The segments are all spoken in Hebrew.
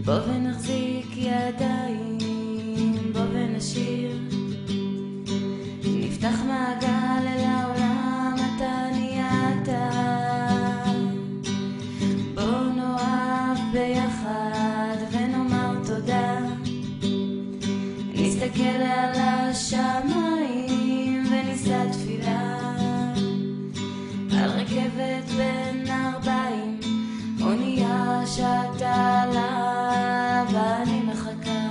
בוא ונחזיק ידיים, בוא ונשיר, נפתח מעגל אל העולם, אתה נהיית. בוא נאהב ביחד ונאמר תודה, נסתכל על השמיים ונישא תפילה, על רכבת בין ארבעים, אונייה שאתה לה, ואני מחכה,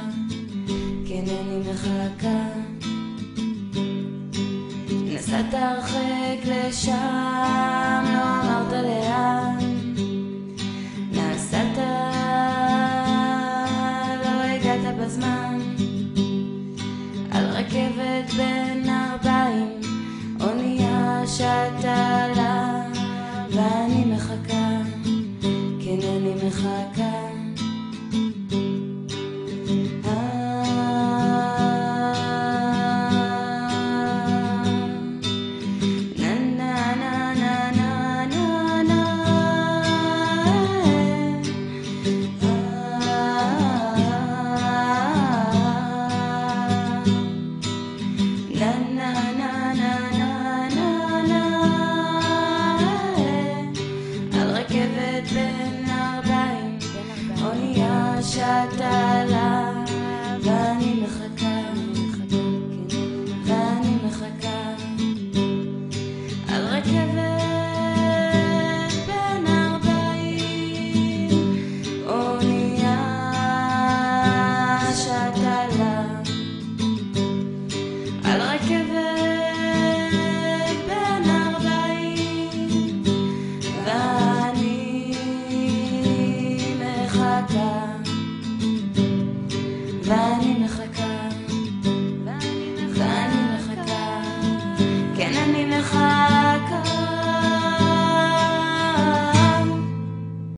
כן אני מחכה. נסעת הרחק לשם, לא אמרת לאן, נסעת, לא הגעת בזמן, על רכבת בין ארבעים, אונייה שאתה לה, ואני מחכה, כן אני מחכה. על רכבת בין ארבעים, אונייה שאתה לה,